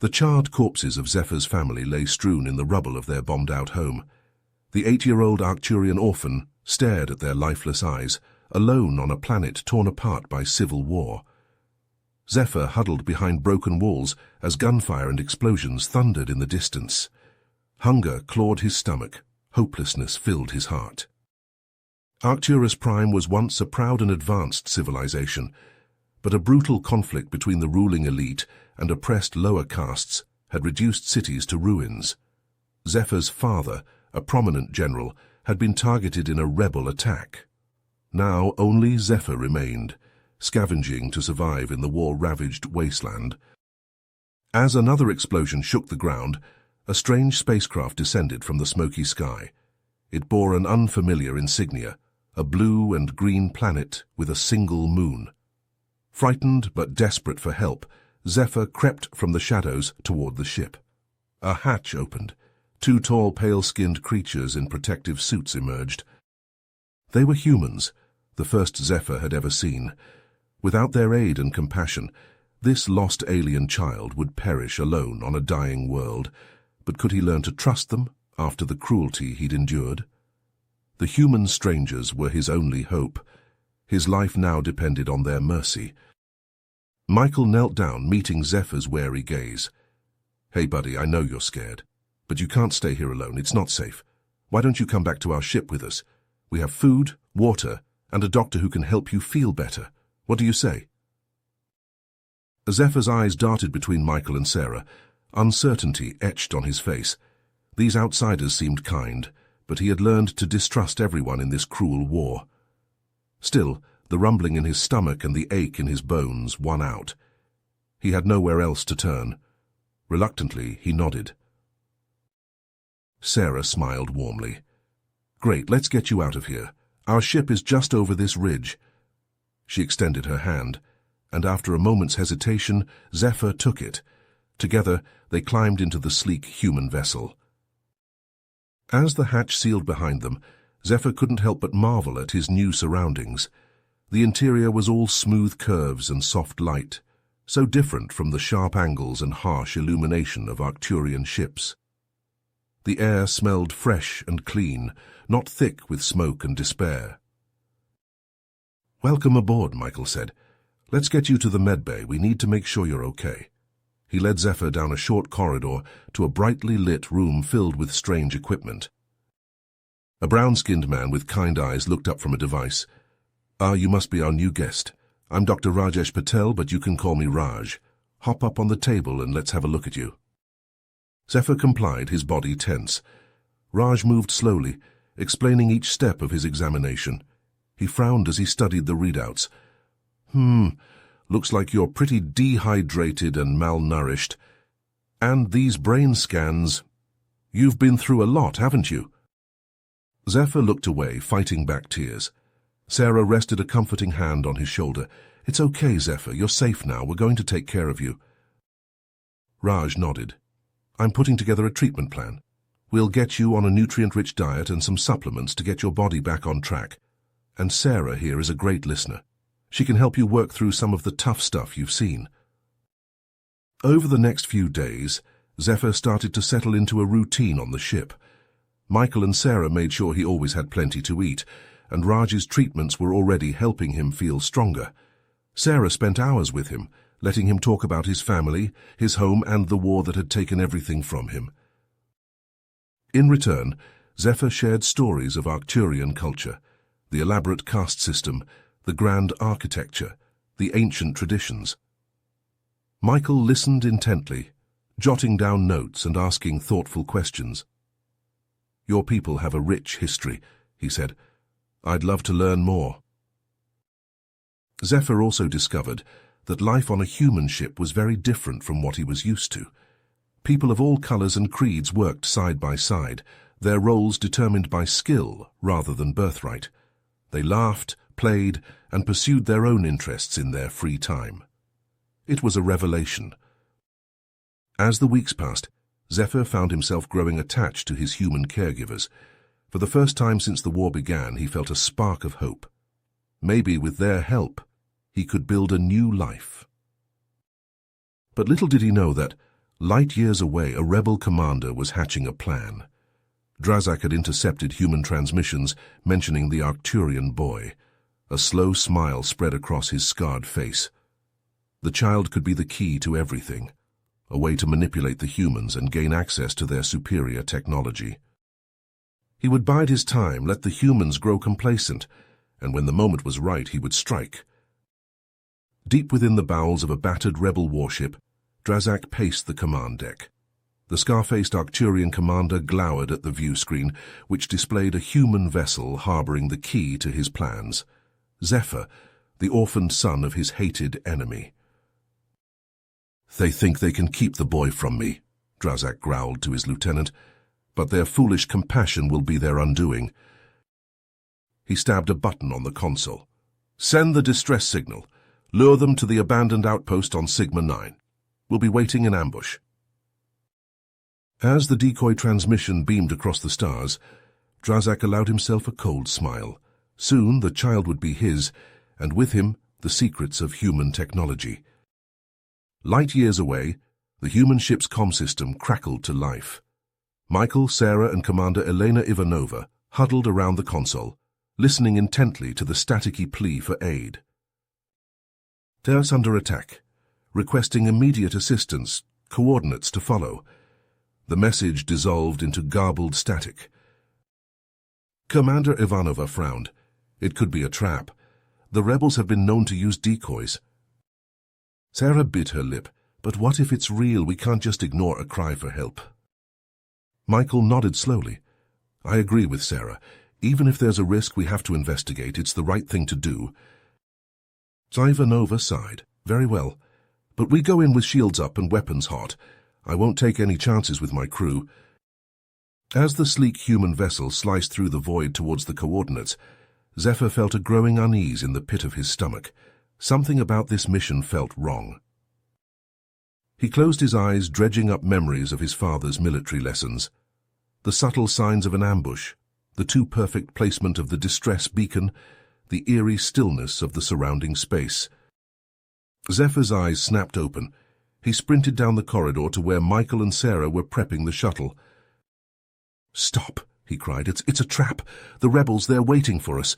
The charred corpses of Zephyr's family lay strewn in the rubble of their bombed-out home. The 8-year-old Arcturian orphan stared at their lifeless eyes, alone on a planet torn apart by civil war. Zephyr huddled behind broken walls as gunfire and explosions thundered in the distance. Hunger clawed his stomach, hopelessness filled his heart. Arcturus Prime was once a proud and advanced civilization, but a brutal conflict between the ruling elite and oppressed lower castes had reduced cities to ruins. Zephyr's father, a prominent general, had been targeted in a rebel attack. Now only Zephyr remained, scavenging to survive in the war-ravaged wasteland. As another explosion shook the ground, a strange spacecraft descended from the smoky sky. It bore an unfamiliar insignia, a blue and green planet with a single moon. Frightened but desperate for help, Zephyr crept from the shadows toward the ship. A hatch opened. 2 tall, pale-skinned creatures in protective suits emerged. They were humans, the first Zephyr had ever seen. Without their aid and compassion, this lost alien child would perish alone on a dying world. But could he learn to trust them after the cruelty he'd endured? The human strangers were his only hope. His life now depended on their mercy. Michael knelt down, meeting Zephyr's wary gaze. "Hey, buddy, I know you're scared. But you can't stay here alone. It's not safe. Why don't you come back to our ship with us? We have food, water, and a doctor who can help you feel better. What do you say?" Zephyr's eyes darted between Michael and Sarah, uncertainty etched on his face. These outsiders seemed kind, but he had learned to distrust everyone in this cruel war. Still, the rumbling in his stomach and the ache in his bones won out. He had nowhere else to turn. Reluctantly, he nodded. Sarah smiled warmly. "Great, let's get you out of here. Our ship is just over this ridge." She extended her hand, and after a moment's hesitation, Zephyr took it. Together, they climbed into the sleek human vessel. As the hatch sealed behind them, Zephyr couldn't help but marvel at his new surroundings. The interior was all smooth curves and soft light, so different from the sharp angles and harsh illumination of Arcturian ships. The air smelled fresh and clean, not thick with smoke and despair. "Welcome aboard," Michael said. "Let's get you to the medbay. We need to make sure you're okay." He led Zephyr down a short corridor to a brightly lit room filled with strange equipment. A brown-skinned man with kind eyes looked up from a device. You must be our new guest. I'm Dr. Rajesh Patel, but you can call me Raj. Hop up on the table and let's have a look at you." Zephyr complied, his body tense. Raj moved slowly, explaining each step of his examination. He frowned as he studied the readouts. Looks like you're pretty dehydrated and malnourished. And these brain scans... You've been through a lot, haven't you?" Zephyr looked away, fighting back tears. Sarah rested a comforting hand on his shoulder. "It's okay, Zephyr. You're safe now. We're going to take care of you." Raj nodded. "I'm putting together a treatment plan. We'll get you on a nutrient-rich diet and some supplements to get your body back on track. And Sarah here is a great listener. She can help you work through some of the tough stuff you've seen." Over the next few days, Zephyr started to settle into a routine on the ship. Michael and Sarah made sure he always had plenty to eat, and Raj's treatments were already helping him feel stronger. Sarah spent hours with him, letting him talk about his family, his home, and the war that had taken everything from him. In return, Zephyr shared stories of Arcturian culture, the elaborate caste system, the grand architecture, the ancient traditions. Michael listened intently, jotting down notes and asking thoughtful questions. "Your people have a rich history," he said. "I'd love to learn more." Zephyr also discovered that life on a human ship was very different from what he was used to. People of all colors and creeds worked side by side, their roles determined by skill rather than birthright. They laughed, played, and pursued their own interests in their free time. It was a revelation. As the weeks passed, Zephyr found himself growing attached to his human caregivers. For the first time since the war began, he felt a spark of hope. Maybe with their help, he could build a new life. But little did he know that, Light years away, a rebel commander was hatching a plan. Drazak had intercepted human transmissions mentioning the Arcturian boy. A slow smile spread across his scarred face. The child could be the key to everything, a way to manipulate the humans and gain access to their superior technology. He would bide his time, let the humans grow complacent, and when the moment was right, he would strike. Deep within the bowels of a battered rebel warship, Drazak paced the command deck. The scar-faced Arcturian commander glowered at the view screen, which displayed a human vessel harboring the key to his plans. Zephyr, the orphaned son of his hated enemy. "They think they can keep the boy from me," Drazak growled to his lieutenant, "but their foolish compassion will be their undoing." He stabbed a button on the console. "Send the distress signal. Lure them to the abandoned outpost on Sigma-9. We'll be waiting in ambush." As the decoy transmission beamed across the stars, Drazak allowed himself a cold smile. Soon the child would be his, and with him the secrets of human technology. Light years away, the human ship's comm system crackled to life. Michael, Sarah, and Commander Elena Ivanova huddled around the console, listening intently to the staticky plea for aid. "Earth's under attack. Requesting immediate assistance, coordinates to follow." The message dissolved into garbled static. Commander Ivanova frowned. It could be a trap. The rebels have been known to use decoys. Sarah bit her lip. But what if it's real? We can't just ignore a cry for help. Michael nodded slowly. "I agree with Sarah. Even if there's a risk we have to investigate, it's the right thing to do." Ivanova sighed. "Very well. But we go in with shields up and weapons hot. I won't take any chances with my crew." As the sleek human vessel sliced through the void towards the coordinates, Zephyr felt a growing unease in the pit of his stomach. Something about this mission felt wrong. He closed his eyes, dredging up memories of his father's military lessons. The subtle signs of an ambush, the too-perfect placement of the distress beacon, the eerie stillness of the surrounding space. Zephyr's eyes snapped open. He sprinted down the corridor to where Michael and Sarah were prepping the shuttle. "Stop," he cried. It's a trap. The rebels, they're waiting for us."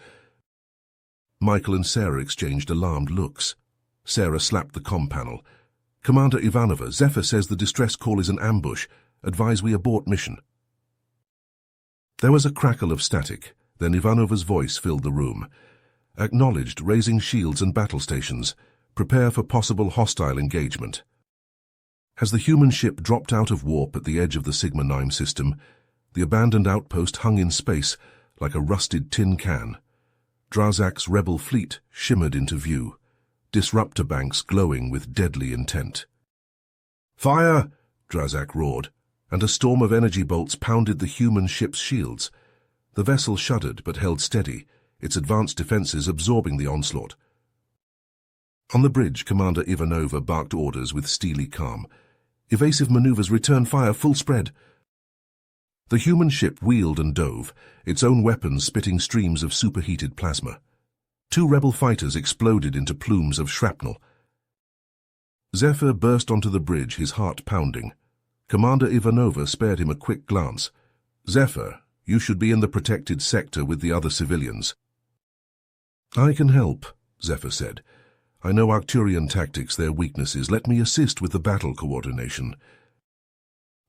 Michael and Sarah exchanged alarmed looks. Sarah slapped the comm panel. "Commander Ivanova, Zephyr says the distress call is an ambush. Advise we abort mission." There was a crackle of static. Then Ivanova's voice filled the room. "Acknowledged, raising shields and battle stations. Prepare for possible hostile engagement." As the human ship dropped out of warp at the edge of the Sigma-9 system, the abandoned outpost hung in space like a rusted tin can. Drazak's rebel fleet shimmered into view, disruptor banks glowing with deadly intent. "Fire!" Drazak roared, and a storm of energy bolts pounded the human ship's shields. The vessel shuddered but held steady, its advanced defenses absorbing the onslaught. On the bridge, Commander Ivanova barked orders with steely calm. "Evasive maneuvers, return fire, full spread." The human ship wheeled and dove, its own weapons spitting streams of superheated plasma. 2 rebel fighters exploded into plumes of shrapnel. Zephyr burst onto the bridge, his heart pounding. Commander Ivanova spared him a quick glance. "Zephyr, you should be in the protected sector with the other civilians." "I can help," Zephyr said. "I know Arcturian tactics, their weaknesses. Let me assist with the battle coordination."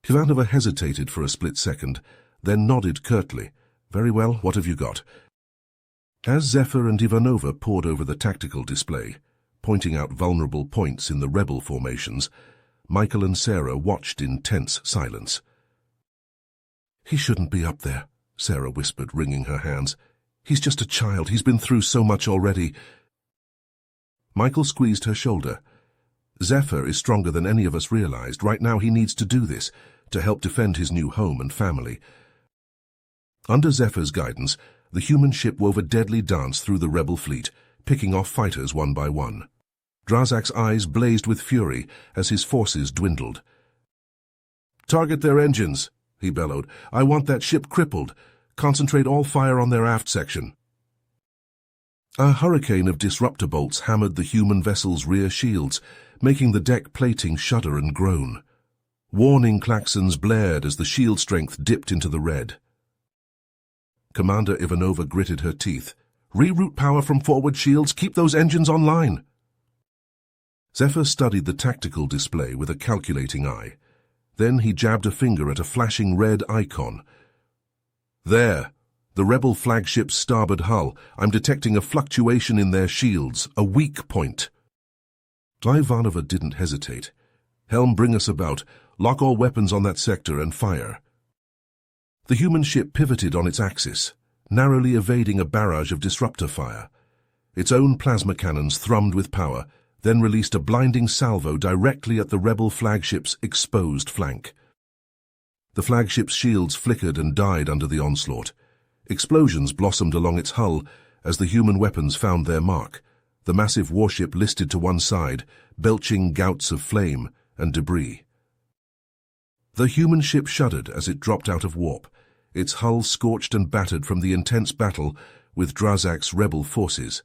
Ivanova hesitated for a split second, then nodded curtly. "Very well, what have you got?" As Zephyr and Ivanova pored over the tactical display, pointing out vulnerable points in the rebel formations, Michael and Sarah watched in tense silence. "He shouldn't be up there," Sarah whispered, wringing her hands. "He's just a child. He's been through so much already." Michael squeezed her shoulder. "Zephyr is stronger than any of us realized. Right now he needs to do this, to help defend his new home and family." Under Zephyr's guidance, the human ship wove a deadly dance through the rebel fleet, picking off fighters one by one. Drazak's eyes blazed with fury as his forces dwindled. "Target their engines," he bellowed. "I want that ship crippled. Concentrate all fire on their aft section." A hurricane of disruptor bolts hammered the human vessel's rear shields, making the deck plating shudder and groan. Warning klaxons blared as the shield strength dipped into the red. Commander Ivanova gritted her teeth. "Reroute power from forward shields. Keep those engines online." Zephyr studied the tactical display with a calculating eye. Then he jabbed a finger at a flashing red icon. "There, the rebel flagship's starboard hull. I'm detecting a fluctuation in their shields, a weak point." Ivanova didn't hesitate. "Helm, bring us about. Lock all weapons on that sector and fire." The human ship pivoted on its axis, narrowly evading a barrage of disruptor fire. Its own plasma cannons thrummed with power, then released a blinding salvo directly at the rebel flagship's exposed flank. The flagship's shields flickered and died under the onslaught. Explosions blossomed along its hull as the human weapons found their mark. The massive warship listed to one side, belching gouts of flame and debris. The human ship shuddered as it dropped out of warp, its hull scorched and battered from the intense battle with Drazak's rebel forces.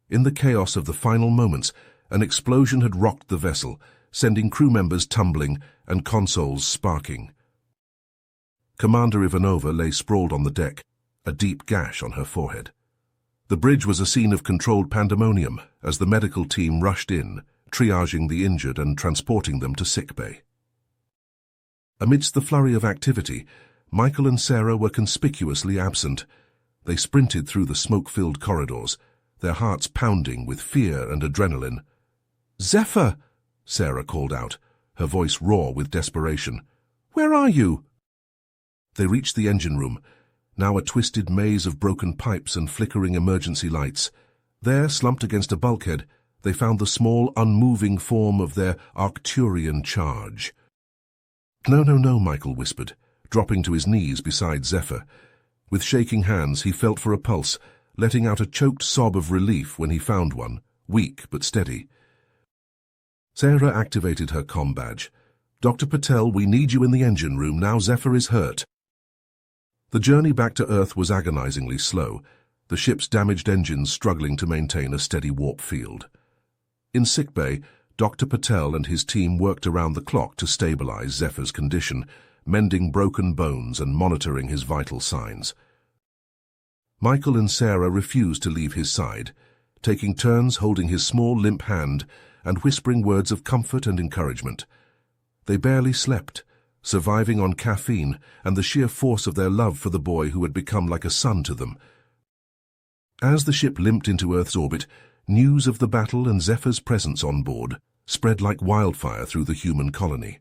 In the chaos of the final moments, an explosion had rocked the vessel, sending crew members tumbling and consoles sparking. Commander Ivanova lay sprawled on the deck, a deep gash on her forehead. The bridge was a scene of controlled pandemonium as the medical team rushed in, triaging the injured and transporting them to sickbay. Amidst the flurry of activity, Michael and Sarah were conspicuously absent. They sprinted through the smoke-filled corridors, their hearts pounding with fear and adrenaline. "Zephyr!" Sarah called out, her voice raw with desperation. "Where are you?" They reached the engine room, now a twisted maze of broken pipes and flickering emergency lights. There, slumped against a bulkhead, they found the small, unmoving form of their Arcturian charge. "No, no, no," Michael whispered, dropping to his knees beside Zephyr. With shaking hands, he felt for a pulse, letting out a choked sob of relief when he found one, weak but steady. Sarah activated her comm badge. "Dr. Patel, we need you in the engine room now. Zephyr is hurt." The journey back to Earth was agonizingly slow, the ship's damaged engines struggling to maintain a steady warp field. In sickbay, Dr. Patel and his team worked around the clock to stabilize Zephyr's condition, mending broken bones and monitoring his vital signs. Michael and Sarah refused to leave his side, taking turns holding his small limp hand and whispering words of comfort and encouragement. They barely slept, surviving on caffeine and the sheer force of their love for the boy who had become like a son to them. As the ship limped into Earth's orbit, news of the battle and Zephyr's presence on board spread like wildfire through the human colony.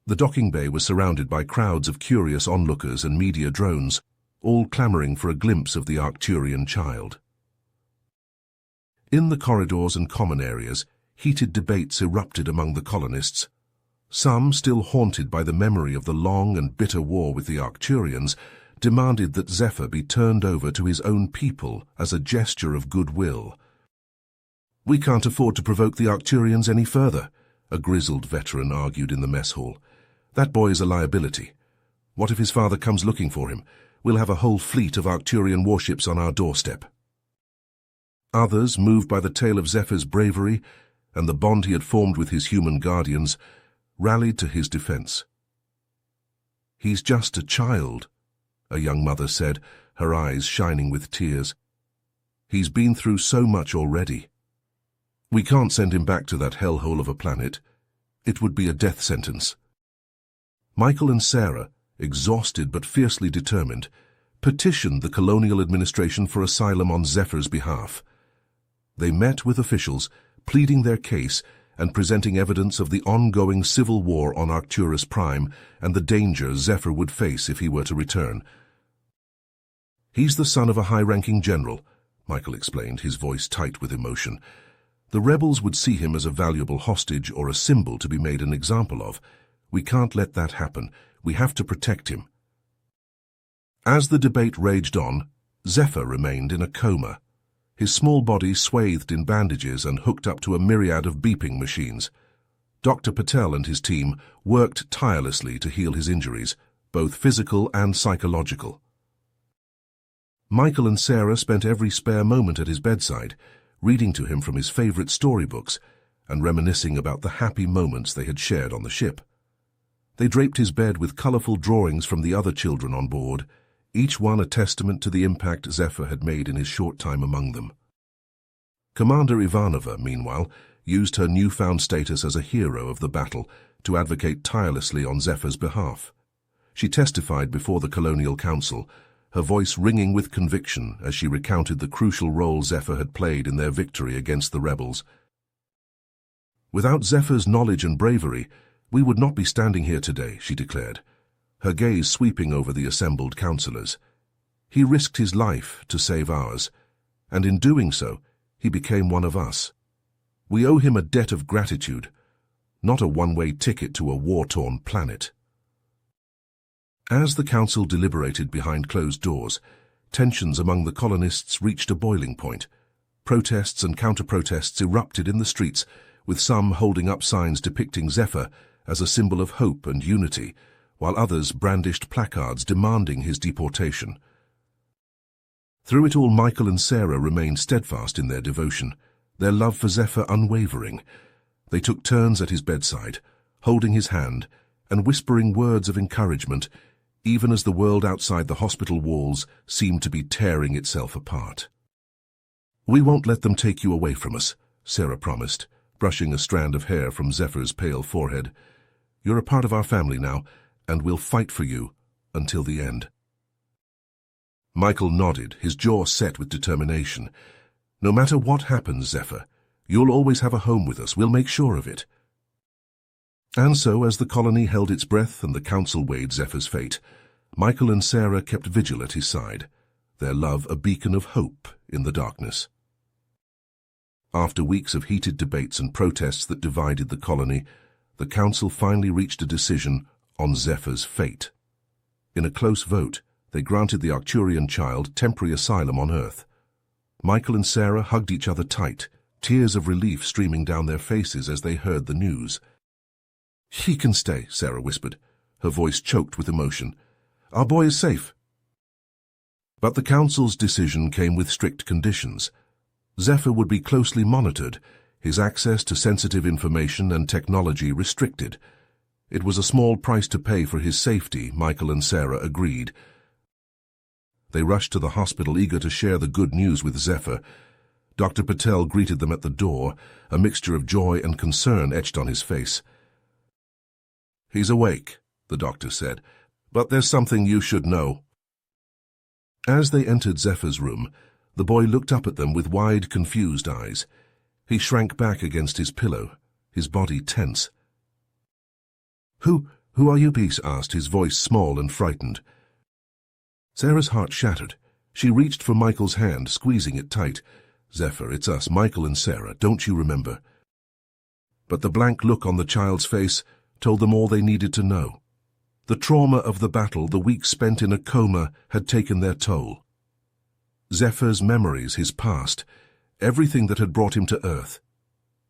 The docking bay was surrounded by crowds of curious onlookers and media drones, all clamoring for a glimpse of the Arcturian child. In the corridors and common areas, heated debates erupted among the colonists. Some, still haunted by the memory of the long and bitter war with the Arcturians, demanded that Zephyr be turned over to his own people as a gesture of goodwill. "We can't afford to provoke the Arcturians any further," a grizzled veteran argued in the mess hall. "That boy is a liability. What if his father comes looking for him? We'll have a whole fleet of Arcturian warships on our doorstep." Others, moved by the tale of Zephyr's bravery and the bond he had formed with his human guardians, rallied to his defense. "He's just a child," a young mother said, her eyes shining with tears. "He's been through so much already. We can't send him back to that hellhole of a planet. It would be a death sentence." Michael and Sarah, exhausted but fiercely determined, petitioned the colonial administration for asylum on Zephyr's behalf. They met with officials, pleading their case and presenting evidence of the ongoing civil war on Arcturus Prime and the danger Zephyr would face if he were to return. "He's the son of a high-ranking general," Michael explained, his voice tight with emotion. "The rebels would see him as a valuable hostage or a symbol to be made an example of. We can't let that happen. We have to protect him." As the debate raged on, Zephyr remained in a coma, his small body swathed in bandages and hooked up to a myriad of beeping machines. Dr. Patel and his team worked tirelessly to heal his injuries, both physical and psychological. Michael and Sarah spent every spare moment at his bedside, reading to him from his favorite storybooks and reminiscing about the happy moments they had shared on the ship. They draped his bed with colorful drawings from the other children on board, each one a testament to the impact Zephyr had made in his short time among them. Commander Ivanova, meanwhile, used her newfound status as a hero of the battle to advocate tirelessly on Zephyr's behalf. She testified before the Colonial Council, her voice ringing with conviction as she recounted the crucial role Zephyr had played in their victory against the rebels. "Without Zephyr's knowledge and bravery, we would not be standing here today," she declared, her gaze sweeping over the assembled councillors. "He risked his life to save ours, and in doing so, he became one of us. We owe him a debt of gratitude, not a one-way ticket to a war-torn planet." As the council deliberated behind closed doors, tensions among the colonists reached a boiling point. Protests and counter-protests erupted in the streets, with some holding up signs depicting Zephyr as a symbol of hope and unity, while others brandished placards demanding his deportation. Through it all, Michael and Sarah remained steadfast in their devotion, their love for Zephyr unwavering. They took turns at his bedside, holding his hand and whispering words of encouragement, even as the world outside the hospital walls seemed to be tearing itself apart. "We won't let them take you away from us," Sarah promised, brushing a strand of hair from Zephyr's pale forehead. "You're a part of our family now, and we'll fight for you until the end." Michael nodded, his jaw set with determination. "No matter what happens, Zephyr, you'll always have a home with us. We'll make sure of it." And so, as the colony held its breath and the council weighed Zephyr's fate, Michael and Sarah kept vigil at his side, their love a beacon of hope in the darkness. After weeks of heated debates and protests that divided the colony, the council finally reached a decision on Zephyr's fate. In a close vote, they granted the Arcturian child temporary asylum on Earth. Michael and Sarah hugged each other tight, tears of relief streaming down their faces as they heard the news. "He can stay," Sarah whispered, her voice choked with emotion. "Our boy is safe." But the council's decision came with strict conditions. Zephyr would be closely monitored, his access to sensitive information and technology restricted. It was a small price to pay for his safety, Michael and Sarah agreed. They rushed to the hospital, eager to share the good news with Zephyr. Dr. Patel greeted them at the door, a mixture of joy and concern etched on his face. "He's awake," the doctor said, "but there's something you should know." As they entered Zephyr's room, the boy looked up at them with wide, confused eyes. He shrank back against his pillow, his body tense. Who are you?" Peace asked, his voice small and frightened. Sarah's heart shattered. She reached for Michael's hand, squeezing it tight. "Zephyr, it's us, Michael and Sarah, don't you remember?" But the blank look on the child's face told them all they needed to know. The trauma of the battle, the weeks spent in a coma, had taken their toll. Zephyr's memories, his past, everything that had brought him to Earth.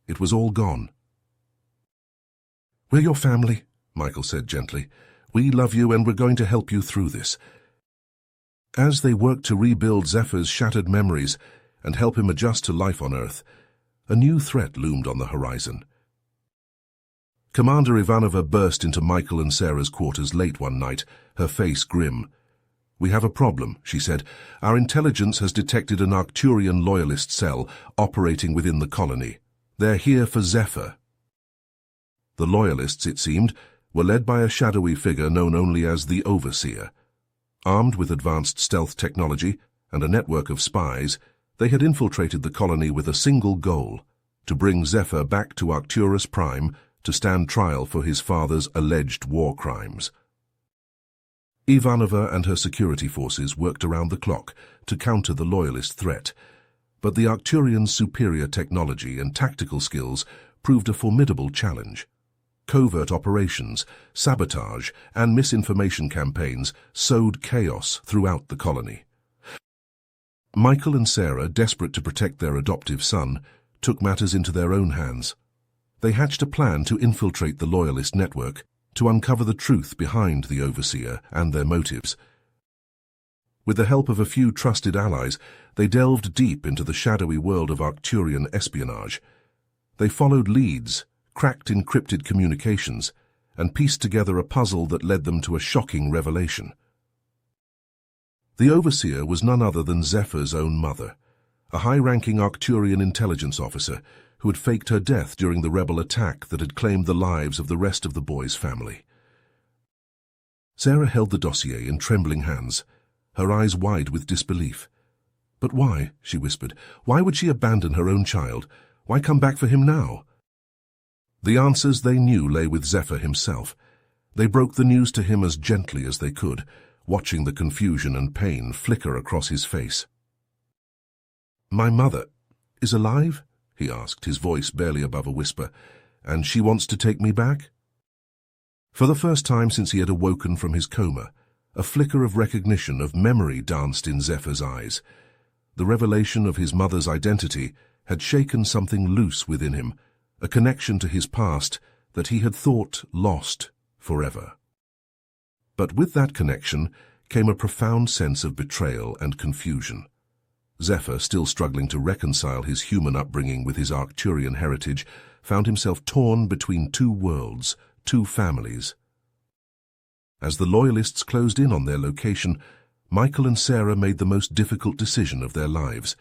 It was all gone. "We're your family," Michael said gently. "We love you and we're going to help you through this." As they worked to rebuild Zephyr's shattered memories and help him adjust to life on Earth, a new threat loomed on the horizon. Commander Ivanova burst into Michael and Sarah's quarters late one night, her face grim. "We have a problem," she said. "Our intelligence has detected an Arcturian loyalist cell operating within the colony. They're here for Zephyr." The loyalists, it seemed, were led by a shadowy figure known only as the Overseer. Armed with advanced stealth technology and a network of spies, they had infiltrated the colony with a single goal: to bring Zephyr back to Arcturus Prime to stand trial for his father's alleged war crimes. Ivanova and her security forces worked around the clock to counter the loyalist threat, but the Arcturians' superior technology and tactical skills proved a formidable challenge. Covert operations, sabotage, and misinformation campaigns sowed chaos throughout the colony. Michael and Sarah, desperate to protect their adoptive son, took matters into their own hands. They hatched a plan to infiltrate the loyalist network, to uncover the truth behind the Overseer and their motives. With the help of a few trusted allies, they delved deep into the shadowy world of Arcturian espionage. They followed leads, cracked encrypted communications, and pieced together a puzzle that led them to a shocking revelation. The overseer was none other than Zephyr's own mother, a high-ranking Arcturian intelligence officer who had faked her death during the rebel attack that had claimed the lives of the rest of the boy's family. Sarah held the dossier in trembling hands, her eyes wide with disbelief. "But why?" she whispered. "Why would she abandon her own child? Why come back for him now?" The answers they knew lay with Zephyr himself. They broke the news to him as gently as they could, watching the confusion and pain flicker across his face. "My mother is alive?" he asked, his voice barely above a whisper. "And she wants to take me back?" For the first time since he had awoken from his coma, a flicker of recognition, of memory danced in Zephyr's eyes. The revelation of his mother's identity had shaken something loose within him, a connection to his past that he had thought lost forever. But with that connection came a profound sense of betrayal and confusion. Zephyr, still struggling to reconcile his human upbringing with his Arcturian heritage, found himself torn between two worlds, two families. As the Loyalists closed in on their location, Michael and Sarah made the most difficult decision of their lives.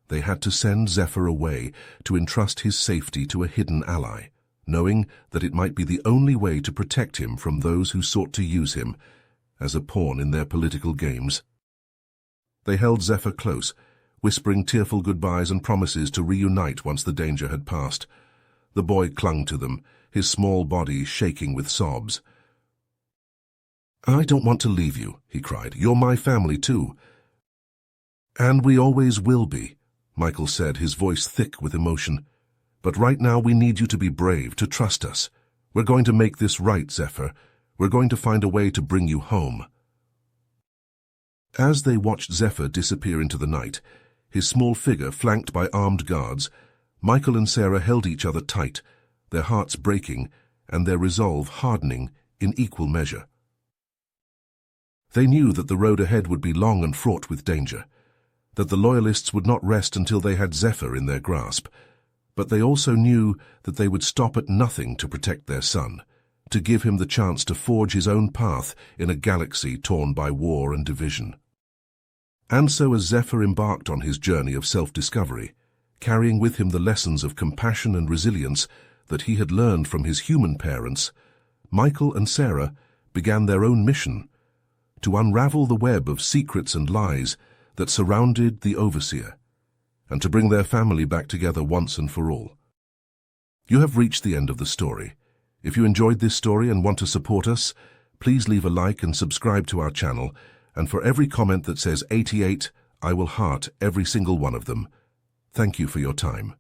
They had to send Zephyr away to entrust his safety to a hidden ally, knowing that it might be the only way to protect him from those who sought to use him as a pawn in their political games. They held Zephyr close, whispering tearful goodbyes and promises to reunite once the danger had passed. The boy clung to them, his small body shaking with sobs. "I don't want to leave you," he cried. "You're my family too." "And we always will be," Michael said, his voice thick with emotion. "But right now we need you to be brave, to trust us. We're going to make this right, Zephyr. We're going to find a way to bring you home." As they watched Zephyr disappear into the night, his small figure flanked by armed guards, Michael and Sarah held each other tight, their hearts breaking and their resolve hardening in equal measure. They knew that the road ahead would be long and fraught with danger, that the Loyalists would not rest until they had Zephyr in their grasp, but they also knew that they would stop at nothing to protect their son, to give him the chance to forge his own path in a galaxy torn by war and division. And so as Zephyr embarked on his journey of self-discovery, carrying with him the lessons of compassion and resilience that he had learned from his human parents, Michael and Sarah began their own mission to unravel the web of secrets and lies that surrounded the Overseer, and to bring their family back together once and for all. You have reached the end of the story. If you enjoyed this story and want to support us, please leave a like and subscribe to our channel, and for every comment that says 88, I will heart every single one of them. Thank you for your time.